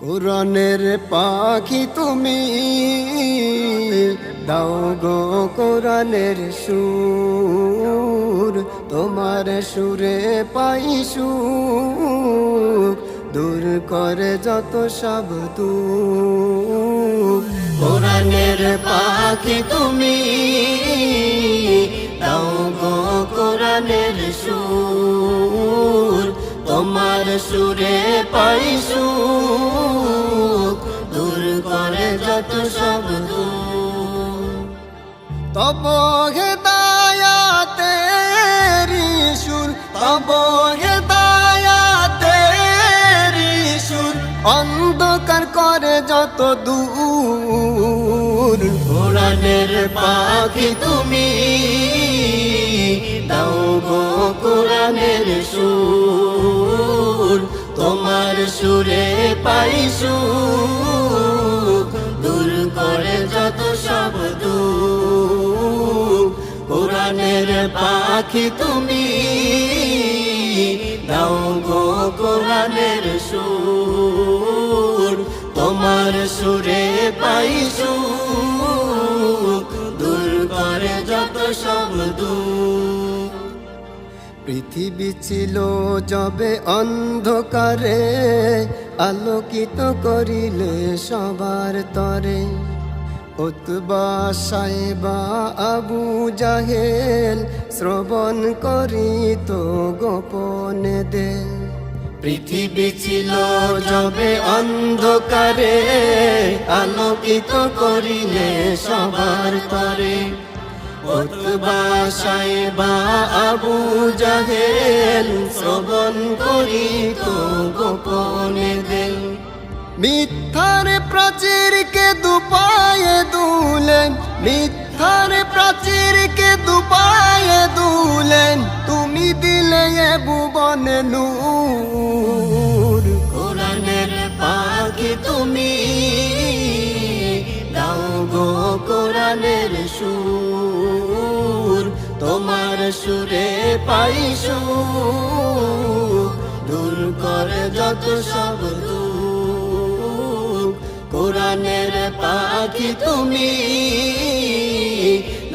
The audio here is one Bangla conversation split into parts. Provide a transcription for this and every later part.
কোরআনের পাখি তুমি, দাও গো কোরআনের সুর, তোমার সুরে পাই সুখ, দূর করে যত সব দুঃখ। কোরআনের পাখি তুমি, দাও গো কোরআনের সুর, তোমার সুরে পাই সুখ, দূর করে যত সব দুঃখ। তব হেদায়াতের সুর, তব হেদায়াতের সুর, অন্ধকার করে যত দূর। কোরআনের পাখি তুমি, দাও গো কোরআনের সুর, তোমার সুরে পাই সুখ, দূর করে যত সব দুঃখ। কোরআনের পাখি তুমি, দাও গো কোরআনের সুর, তোমার সুরে পাই সুখ, দূর করে যত সব দুঃখ। পৃথিবী ছিল যবে অন্ধকারে, আলোকিত করিলে সবার তরে। উতবা সাইবা আবু জাহেল, শ্রবণ করিত গোপনে দে। পৃথিবী ছিল যবে অন্ধকারে, আলোকিত করিলে সবার তরে। উতবা সাইবা আবু জাহেল, শ্রবণ করিত গোপনে দে। মিথ্যার প্রাচীরকে দুপায়ে দুলেন, মিথ্যার প্রাচীরকে দুপায়ে দুলেন, তুমি দিলে এ ভুবনে নূর। কোরআনের পাখি তুমি, দাও গো কোরআনের সুর, তোমার সুরে পাই সুখ, দূর করে যত সব দুঃখ। কোরআনের পাখি তুমি,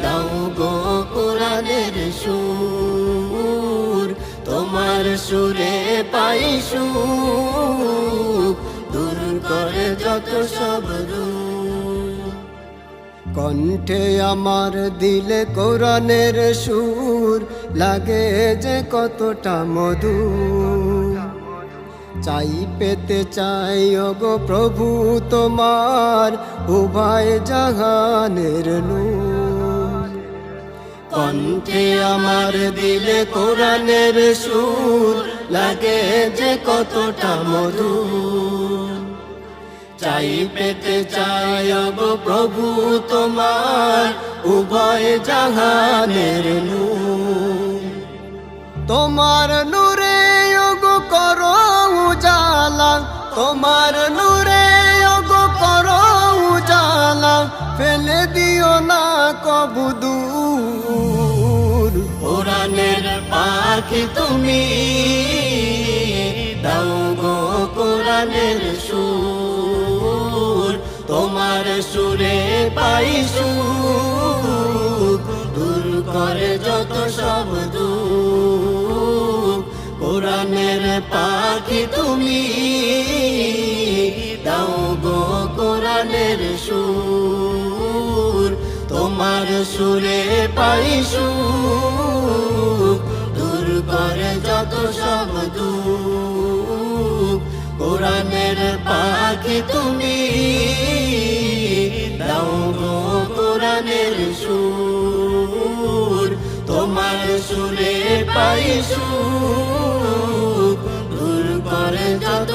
দাও গো কোরআনের সুর, তোমার সুরে পাই সুখ, দূর করে যত সব দুঃখ। কণ্ঠে আমার দিলে কোরআনের সুর, লাগে যে কতটা মধুর। চাই পেতে চাই ওগো প্রভু তোমার, উভয় জাহানের নূর। কণ্ঠে আমার দিলে কোরআনের সুর, লাগে যে কতটা মধুর। চাই পেতে চাই ওগো প্রভু তোমার, উভয় জাহানের নূর। তোমার নূরে ওগো করো উজালা, তোমার নূরে ওগো করো উজালা, ফেলে দিও না কবু দূর। কোরআনের পাখি তুমি, দাও গো কোরআনের সুর, তোমার সুরে পাই সুখ, দূর করে যত সব দুঃখ। কোরআনের পাখি তুমি, দাও গো কোরআনের সুর, তোমার সুরে পাই সুখ, দূর করে যত সব দুঃখ। কোরআনের পাখি তুমি, দাও গো কোরআনের সুর, তোমার সুরে পাই সুখ, দূর করে যত